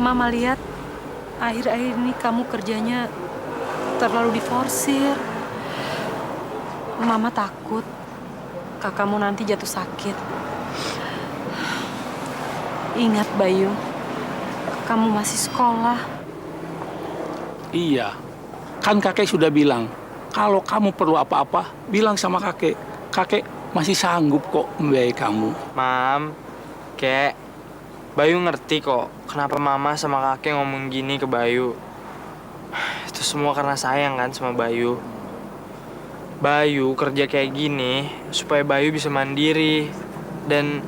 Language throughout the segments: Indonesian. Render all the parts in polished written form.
Mama lihat akhir-akhir ini kamu kerjanya terlalu diforsir. Mama takut kakakmu nanti jatuh sakit. Ingat, Bayu, kamu masih sekolah. Iya, kan kakek sudah bilang, kalau kamu perlu apa-apa, bilang sama kakek. Kakek masih sanggup kok membiayai kamu. Mam, Kek, Bayu ngerti kok kenapa Mama sama kakek ngomong gini ke Bayu. Itu semua karena sayang kan sama Bayu. Bayu kerja kayak gini supaya Bayu bisa mandiri. Dan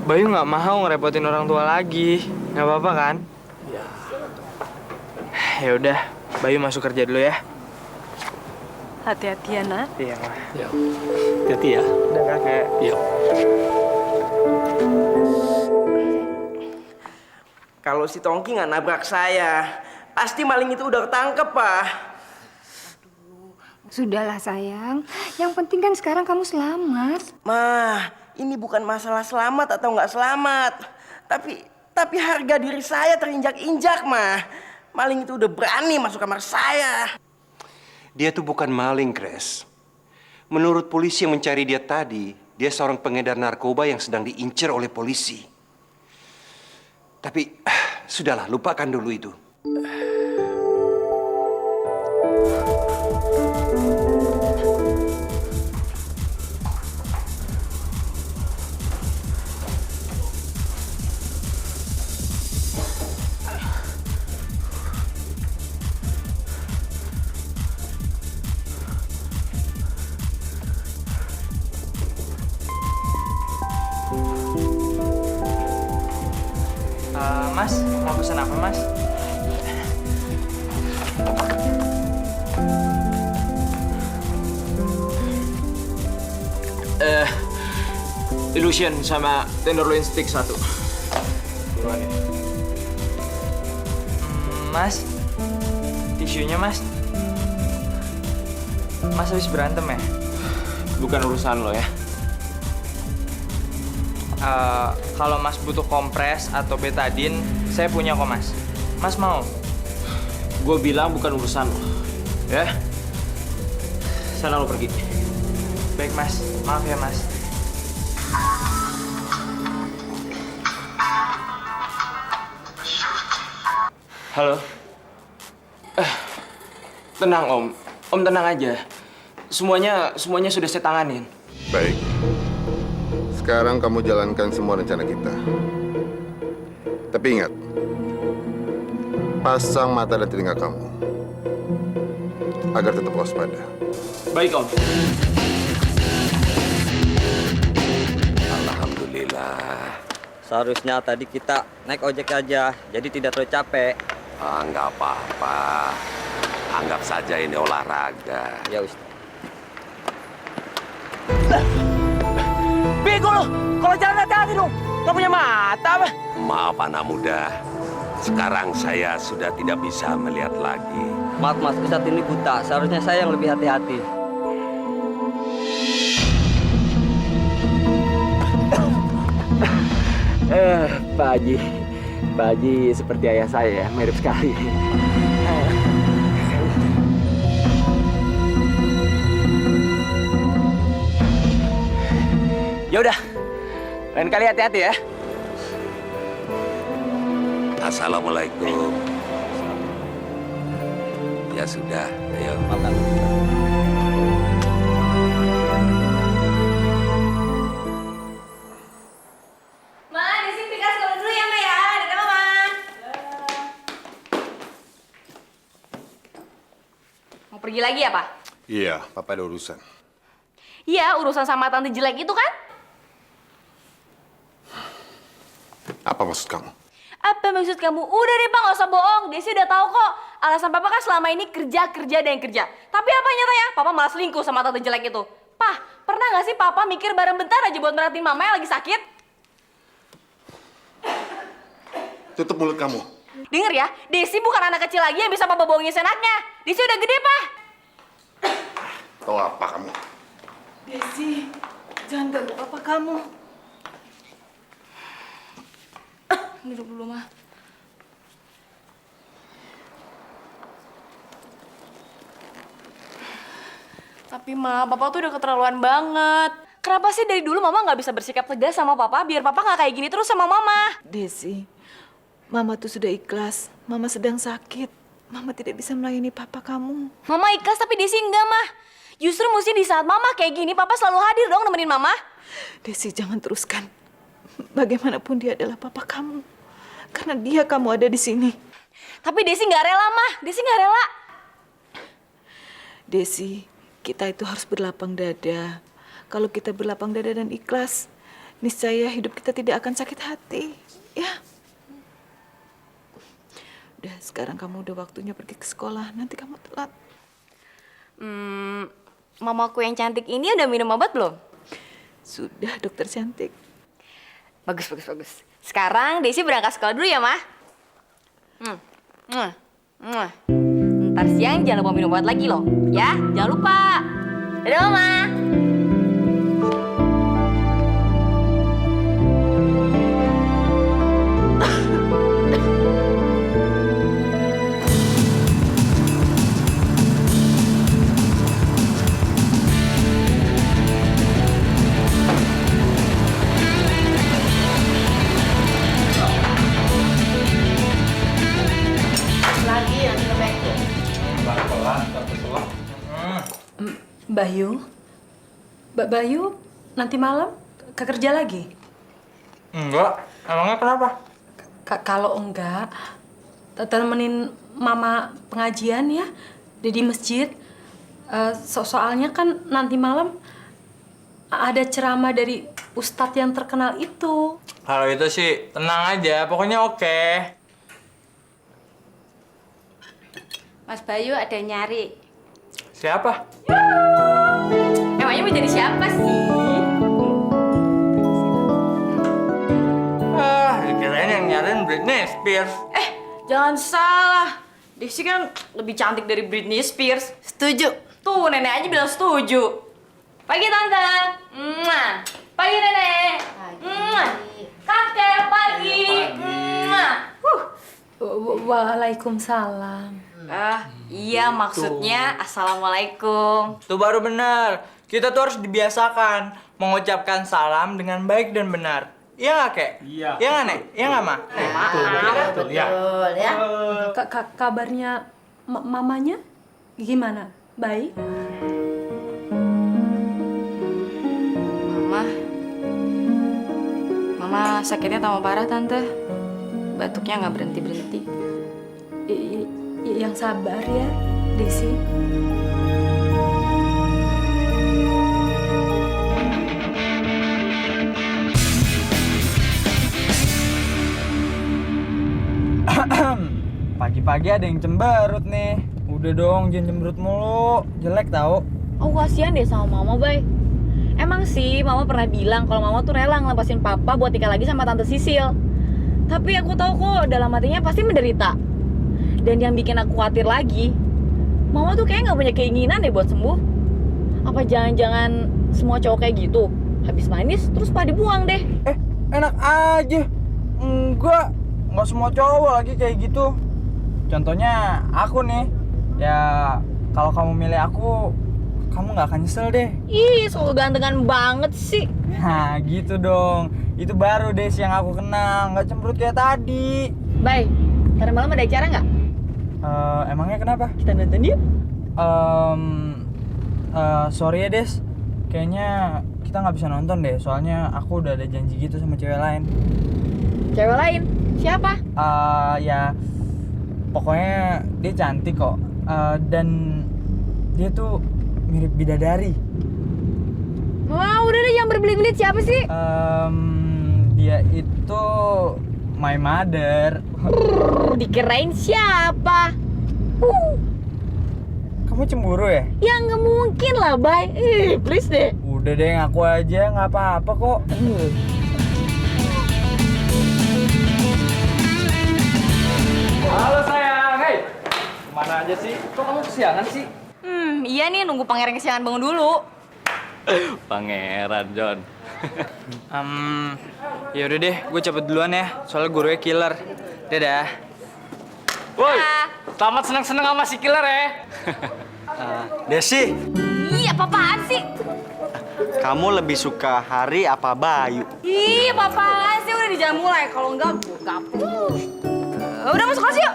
Bayu nggak mau ngerepotin orang tua lagi. Nggak apa-apa kan? Ya udah, Bayu masuk kerja dulu ya. Hati-hati ya, Nak. Iya, Ma. Ya, hati ya. Udah kakek. Iya. Kalau si Tongki nggak nabrak saya, pasti maling itu udah ketangkep, Pak. Sudahlah sayang, yang penting kan sekarang kamu selamat. Mah, ini bukan masalah selamat atau nggak selamat. Tapi harga diri saya terinjak-injak, Mah. Maling itu udah berani masuk kamar saya. Dia tuh bukan maling, Grace. Menurut polisi yang mencari dia tadi, dia seorang pengedar narkoba yang sedang diincar oleh polisi. Tapi, sudahlah, lupakan dulu itu. Mas, mau pesan apa, Mas? Illusion sama tenderloin stick 1. Gimana? Mas, tisunya, Mas. Mas habis berantem ya? Bukan urusan lo ya. Kalau Mas butuh kompres atau betadine, saya punya kok, Mas. Mas mau? Gue bilang bukan urusan lo. Ya? Sana lo pergi. Baik, Mas. Maaf ya, Mas. Halo? Tenang, Om. Om tenang aja. Semuanya sudah saya tanganin. Baik. Sekarang kamu jalankan semua rencana kita. Tapi ingat, pasang mata dan telinga kamu agar tetap waspada. Baik, Om. Alhamdulillah. Seharusnya tadi kita naik ojek aja, jadi tidak terlalu capek. Nggak apa-apa. Anggap saja ini olahraga. Ya, Ustaz. Bego lo, kalau jalan hati-hati dong. Nggak punya mata apa? Maaf anak muda. Sekarang saya sudah tidak bisa melihat lagi. Maaf, Mas. Ustaz ini buta. Seharusnya saya yang lebih hati-hati. Pak Haji. Pak Haji seperti ayah saya ya, mirip sekali. Ya udah, lain kali hati-hati ya. Assalamualaikum. Ya sudah, ayo. Makan. Pergi lagi ya, Pak? Iya, Papa ada urusan. Iya, urusan sama tante jelek itu kan? Apa maksud kamu? Apa maksud kamu? Udah deh, Pak, nggak usah bohong. Desi udah tahu kok. Alasan Papa kan selama ini kerja dan kerja. Tapi apa nyatanya? Papa malah selingkuh sama tante jelek itu. Pak, pernah nggak sih Papa mikir bareng bentar aja buat merhatiin Mama yang lagi sakit? Tutup mulut kamu. Dengar ya, Desi bukan anak kecil lagi yang bisa Papa bohongin senaknya. Desi udah gede, Pak. Tahu apa kamu? Desi, jangan ganggu papa kamu. Duduk dulu, Ma. Tapi Ma, Papa tuh udah keterlaluan banget. Kenapa sih dari dulu Mama nggak bisa bersikap tegas sama Papa biar Papa nggak kayak gini terus sama Mama? Desi, Mama tuh sudah ikhlas. Mama sedang sakit. Mama tidak bisa melayani papa kamu. Mama ikhlas tapi Desi enggak, Ma. Justru mesti di saat Mama kayak gini, Papa selalu hadir dong nemenin Mama. Desi, jangan teruskan. Bagaimanapun dia adalah papa kamu. Karena dia kamu ada di sini. Tapi Desi nggak rela, Ma. Desi nggak rela. Desi, kita itu harus berlapang dada. Kalau kita berlapang dada dan ikhlas, niscaya hidup kita tidak akan sakit hati. Ya. Udah, sekarang kamu udah waktunya pergi ke sekolah. Nanti kamu telat. Mamaku yang cantik ini udah minum obat belum? Sudah, dokter cantik. Bagus, bagus, bagus. Sekarang Desi berangkat sekolah dulu ya, Ma? Ntar siang jangan lupa minum obat lagi loh. Ya, jangan lupa. Dadah, Mama. Bayu, Mbak Bayu, nanti malam kerja lagi? Enggak, emangnya kenapa? Kalau enggak, temenin Mama pengajian ya di masjid. Soalnya kan nanti malam ada ceramah dari ustadz yang terkenal itu. Kalau itu sih tenang aja, pokoknya oke. Mas Bayu ada yang nyari. Siapa? Emangnya mau jadi siapa sih? Kirain yang nyariin Britney Spears. Jangan salah. Desi kan lebih cantik dari Britney Spears. Setuju. Tuh, nenek aja bilang setuju. Pagi, Tante. Pagi, Nenek. Kakek, pagi. Waalaikumsalam. Iya maksudnya Assalamualaikum. Tuh baru benar. Kita tuh harus dibiasakan mengucapkan salam dengan baik dan benar. Iya nggak, Kek? Iya. Iya nggak, Nek? Iya nggak, Ma? Betul ya. Kabarnya mamanya gimana? Baik? Mama sakitnya tambah parah, Tante. Batuknya nggak berhenti-berhenti. Yang sabar ya, Desi. Pagi-pagi ada yang cemberut nih. Udah dong, jangan cemberut mulu. Jelek tau. Oh, kasihan deh sama Mama, Bay. Emang sih, Mama pernah bilang kalau Mama tuh rela ngelepasin Papa buat nikah lagi sama Tante Sisil. Tapi aku tahu kok dalam hatinya pasti menderita. Dan yang bikin aku khawatir lagi, Mama tuh kayaknya nggak punya keinginan deh buat sembuh. Apa jangan-jangan semua cowok kayak gitu? Habis manis, terus pada dibuang deh. Enak aja. Nggak semua cowok lagi kayak gitu. Contohnya aku nih. Ya, kalau kamu milih aku, kamu nggak akan nyesel deh. Ih, so gantengan banget sih. Nah, gitu dong. Itu baru deh yang aku kenal. Nggak cemberut kayak tadi. Bay, ntar malam ada acara nggak? Emangnya kenapa? Kita nonton yuk. Sorry ya, Des. Kayaknya kita nggak bisa nonton deh. Soalnya aku udah ada janji gitu sama cewek lain. Cewek lain? Siapa? Ya, pokoknya dia cantik kok. Dan dia tuh mirip bidadari. Wah, udah deh jangan berbelit-belit. Siapa sih? Dia itu my mother. Dikirain siapa? Kamu cemburu ya? Ya nggak mungkin lah, Bay. Please deh. Udah deh, ngaku aja, nggak apa-apa kok. Halo sayang, hey. Kemana aja sih? Kok kamu kesiangan sih? Iya nih nunggu pangeran kesiangan bangun dulu. Pangeran, John. Ya udah deh, gue cepet duluan ya. Soalnya gurunya killer. Dadah. Woi, selamat senang-senang sama si killer ya. Desi, Ih, apa-apaan sih? Kamu lebih suka Hari apa Bayu? Ih, apa-apaan sih? Udah di jam mulai. Kalau enggak, gue gabung. Udah masuk kelas yuk.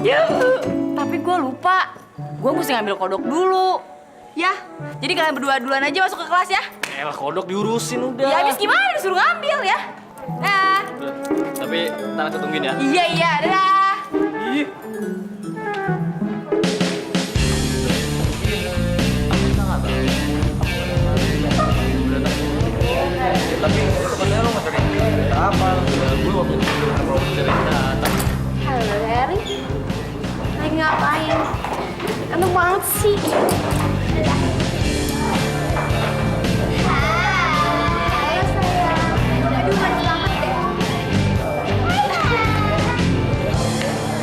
Yuk. Tapi gue lupa. Gue mesti ngambil kodok dulu. Ya, jadi kalian berdua duluan aja masuk ke kelas ya. Elah kodok diurusin udah. Ya habis gimana disuruh ngambil ya. Nah. Tapi ntar aku tungguin ya. Iya, iya, dadah. Ih. Tapi sebenarnya lo nggak cari apa? Gue waktu itu belum cari datang. Halo, Harry. Lagi ngapain? Aneh banget sih. Halo, sayang. Aduh, mati banget deh.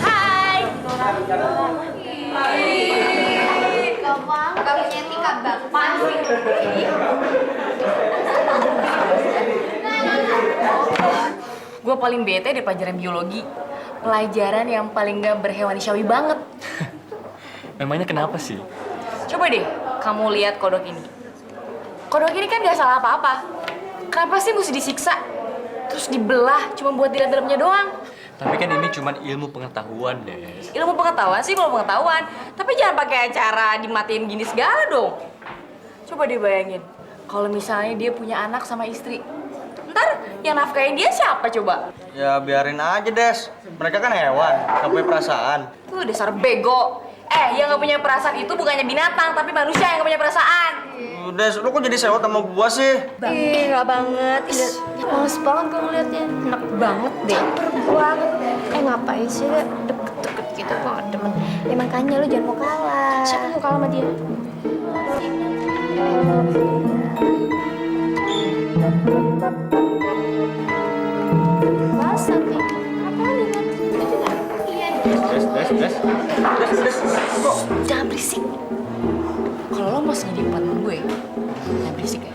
Hai. Gampang, gak punya etika gampang sih. Gue paling bete di pelajaran biologi. Pelajaran yang paling gak berhewanisyawi banget. Memangnya kenapa sih? Coba deh, kamu lihat kodok ini. Kodok ini kan gak salah apa-apa. Kenapa sih mesti disiksa? Terus dibelah cuma buat dilihat dalamnya doang? Tapi kan ini cuma ilmu pengetahuan, Des. Ilmu pengetahuan sih kalau pengetahuan. Tapi jangan pakai cara dimatiin gini segala dong. Coba deh bayangin, kalau misalnya dia punya anak sama istri. Ntar yang nafkahin dia siapa coba? Ya biarin aja, Des. Mereka kan hewan, gak punya perasaan. Tuh dasar bego. Yang gak punya perasaan itu bukannya binatang, tapi manusia yang gak punya perasaan. Des, lu kok jadi sewot sama gua sih? Ih, gak banget. Males banget gue ngeliatnya. Enak banget deh. Caper banget. Ngapain sih deket-deket gitu? Gue gak demen. Ya makanya lu jangan mau kalah. Siapa mau kalah sama dia? Males nanti. Apaan ini? Iya. Des. Jangan berisik. Kalau lo masih jadi depan gue, jangan berisik ya.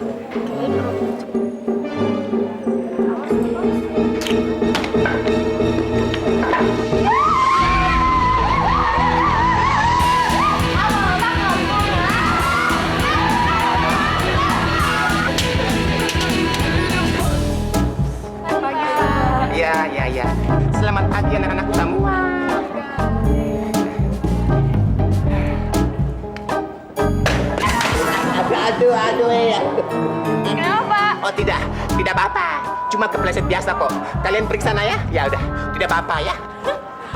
Iya. Selamat pagi anak-anakku semua. Aduh ya. Kenapa? Oh tidak apa-apa. Cuma kepleset biasa kok. Kalian periksa sana ya? Ya udah, tidak apa-apa ya.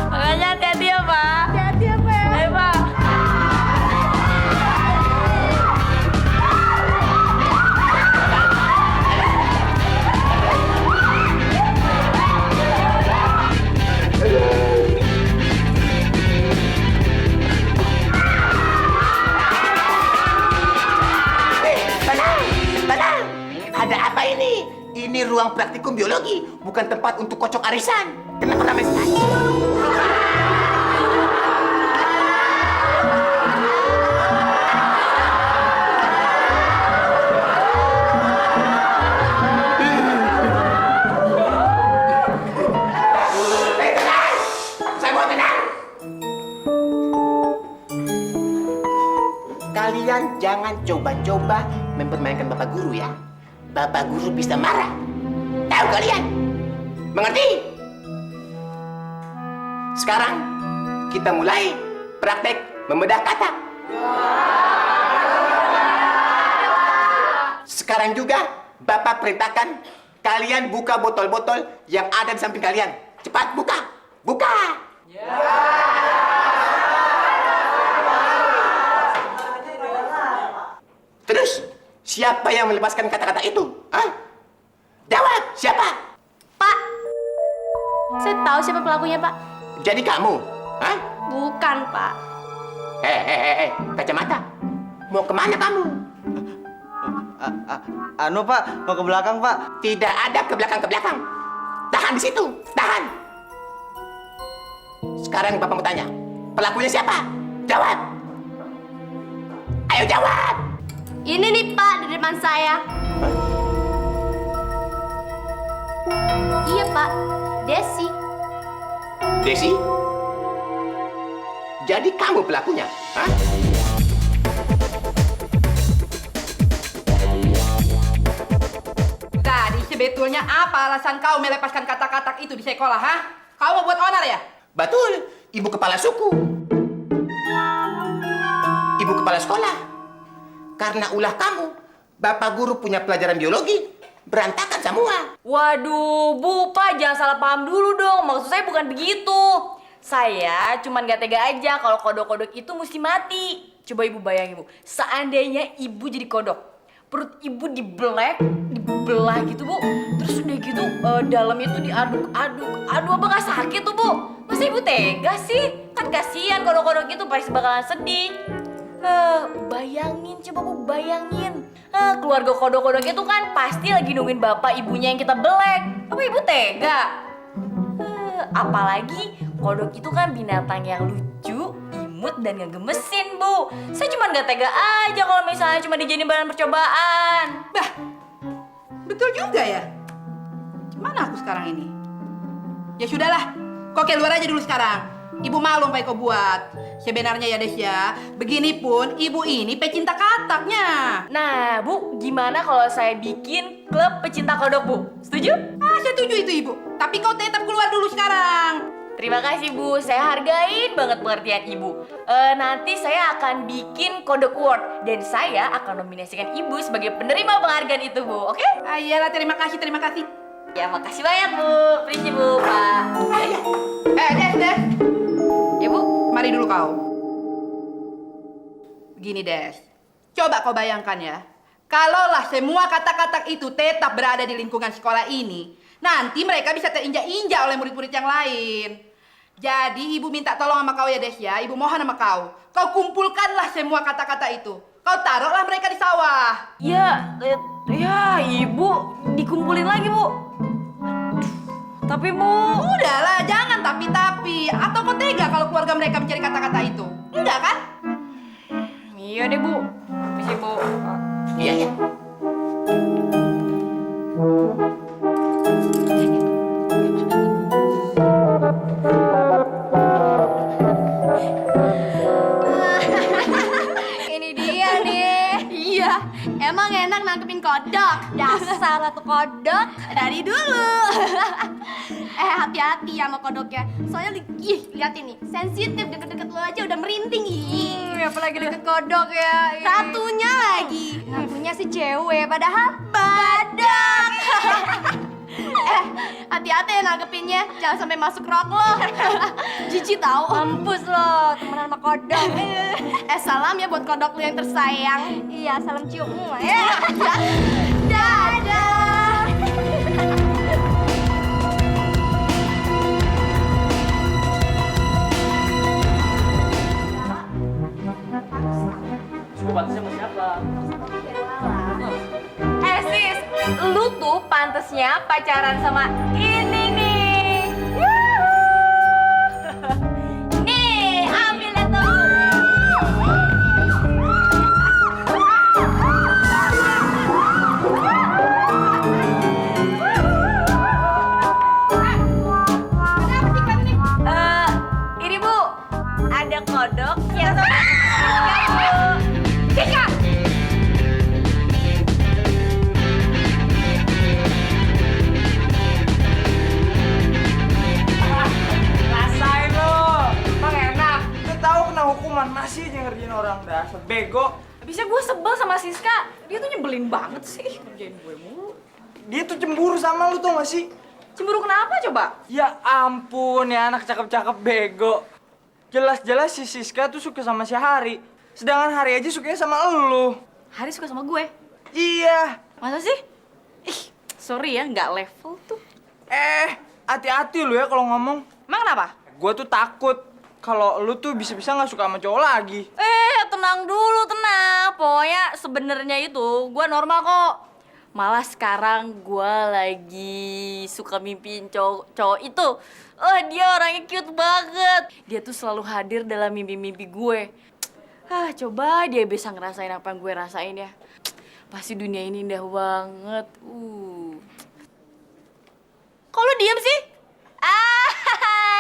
Makanya hati-hati ya, Pak. Hati-hati ya, Pak. Ayo, Pak. Tenang. Ada apa ini? Ini ruang praktikum biologi, bukan tempat untuk kocok arisan. Kenapa ramai sekali? Tenang! Saya mau tenang! Kalian jangan coba-coba mempermainkan Bapak Guru ya. Bapak Guru bisa marah. Tahu kalian? Mengerti? Sekarang kita mulai praktek membedah kata. Sekarang juga Bapak perintahkan kalian buka botol-botol yang ada di samping kalian. Cepat buka. Buka. Terus, siapa yang melepaskan kata-kata itu? Hah? Jawab, siapa? Pak, saya tahu siapa pelakunya, Pak. Jadi kamu? Hah? Bukan, Pak. Kacamata. Mau kemana kamu? Anu, Pak, mau ke belakang, Pak. Tidak ada ke belakang. Tahan di situ, tahan. Sekarang Bapak mau tanya, pelakunya siapa? Jawab. Ayo jawab. Ini nih, Pak, di depan saya. Iya, Pak. Desi. Desi? Jadi kamu pelakunya? Hah? Sebetulnya apa alasan kau melepaskan katak-katak itu di sekolah, ha? Kau mau buat onar ya? Betul, ibu kepala suku. Ibu kepala sekolah. Karena ulah kamu, bapak guru punya pelajaran biologi, berantakan semua. Waduh, Bu, Pak, jangan salah paham dulu dong. Maksud saya bukan begitu. Saya cuman gak tega aja kalau kodok-kodok itu mesti mati. Coba ibu bayangin, Bu. Seandainya ibu jadi kodok, perut ibu dibelah gitu, Bu. Terus udah gitu dalamnya tuh diaduk-aduk. Aduh, apa gak sakit tuh, Bu? Masa ibu tega sih? Kan kasihan kodok-kodok itu pasti bakalan sedih. Bayangin, coba Bu bayangin. Keluarga kodok-kodok itu kan pasti lagi nungguin bapak ibunya yang kita belek. Apa ibu tega? Apalagi kodok itu kan binatang yang lucu, imut, dan ngegemesin, Bu. Saya cuma gak tega aja kalau misalnya cuma dijadiin bahan percobaan. Bah, betul juga ya. Mana aku sekarang ini? Ya sudahlah, kau keluar aja dulu sekarang. Ibu malu apa yang kau buat. Sebenarnya ya Des ya, begini-pun ibu ini pecinta kataknya. Nah, Bu, gimana kalau saya bikin klub pecinta kodok, Bu? Setuju? Setuju itu ibu. Tapi kau tetap keluar dulu sekarang. Terima kasih, Bu. Saya hargain banget pengertian Ibu. Nanti saya akan bikin kodok award. Dan saya akan nominasikan Ibu sebagai penerima penghargaan itu, Bu. Oke? Iyalah, terima kasih, terima kasih. Ya, makasih banyak, Bu. Permisi, Bu, Pak. Des. Ya, Bu. Mari dulu kau. Begini, Des. Coba kau bayangkan ya. Kalaulah semua katak-katak itu tetap berada di lingkungan sekolah ini, nanti mereka bisa terinjak-injak oleh murid-murid yang lain. Jadi ibu minta tolong sama kau ya Des ya. Ibu mohon sama kau. Kau kumpulkanlah semua kata-kata itu. Kau taruhlah mereka di sawah. Ya, Ibu dikumpulin lagi, Bu. Tapi, Bu. Udahlah, jangan tapi-tapi. Atau kau tega kalau keluarga mereka mencari kata-kata itu? Enggak kan? Iya deh, Bu. Permisi, Bu. Iya, ya. Ini dia nih. Iya, emang enak nangkepin kodok. Dasar satu kodok dari dulu. Hati-hati sama kodoknya. Soalnya lihat ini, sensitif, deket-deket lo aja udah merinding. Apalagi deket kodok ya. Satunya lagi, ngakunya si cewek, padahal badak. Hati-hati ya nangkepinnya, jangan sampai masuk rok lo. Jijik tahu. Mampus lo, temenan sama kodok. Salam ya buat kodok lo yang tersayang. Iya, salam cium. Dadah. Pantasnya sama siapa? Sis, lu tuh pantesnya pacaran sama ini nih. Yuhuu. Nih, ambil itu. Ini Bu, ada kodok yang sama Tika. Rasain lo, emang enak. Lu tahu kena hukuman masih aja ngerjain orang dasar bego. Bisa gue sebel sama Siska, dia tuh nyebelin banget sih ngerjain gue mulu. Dia tuh cemburu sama lu tuh gak sih? Cemburu kenapa coba? Ya ampun, ya anak cakep-cakep bego. Jelas-jelas si Siska tuh suka sama si Hari. Sedangkan Hari aja sukanya sama elu. Hari suka sama gue? Iya. Masa sih? Ih, sorry ya, nggak level tuh. Hati-hati lu ya kalau ngomong. Emang kenapa? Gue tuh takut kalau lu tuh bisa-bisa nggak suka sama cowok lagi. Tenang dulu, tenang. Pokoknya sebenarnya itu gue normal kok. Malah sekarang gue lagi suka mimpiin cowok itu. Dia orangnya cute banget. Dia tuh selalu hadir dalam mimpi-mimpi gue. Coba dia bisa ngerasain apa yang gue rasain ya. Pasti dunia ini indah banget. Kok lu diem sih?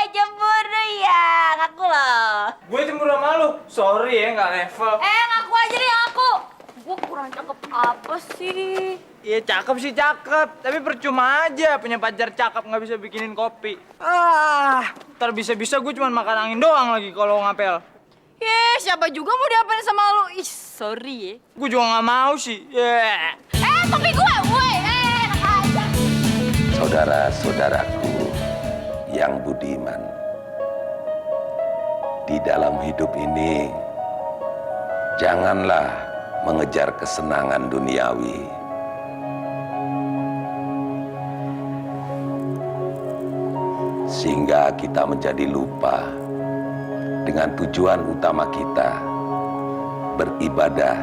Cemburu ya, ngaku loh. Gue cemburu sama lu. Sorry ya, nggak level. Ngaku aja deh, ngaku. Gue kurang cakep apa sih? Iya cakep sih cakep, tapi percuma aja punya pacar cakep nggak bisa bikinin kopi. Ntar bisa-bisa gue cuma makan angin doang lagi kalau ngapel. Siapa juga mau diapain sama lu? Ih, sorry ya. Gue juga nggak mau sih. Topi gue, enak aja. Saudara-saudaraku yang budiman, di dalam hidup ini janganlah mengejar kesenangan duniawi. Sehingga kita menjadi lupa dengan tujuan utama kita, beribadah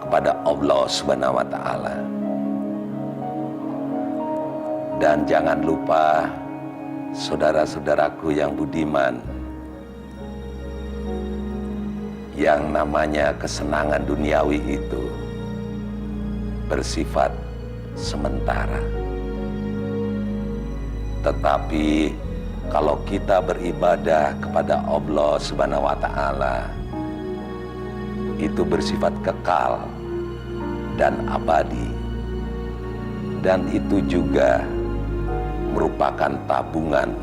kepada Allah Subhanahu wa Ta'ala. Dan jangan lupa, saudara-saudaraku yang budiman, yang namanya kesenangan duniawi itu bersifat sementara. Tetapi kalau kita beribadah kepada Allah Subhanahu wa Ta'ala, itu bersifat kekal dan abadi. Dan itu juga merupakan tabungan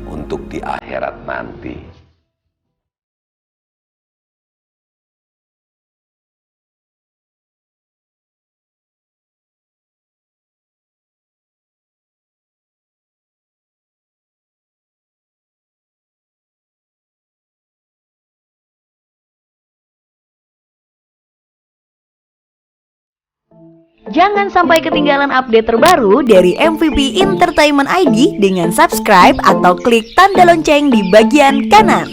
untuk di akhirat nanti. Jangan sampai ketinggalan update terbaru dari MVP Entertainment ID dengan subscribe atau klik tanda lonceng di bagian kanan.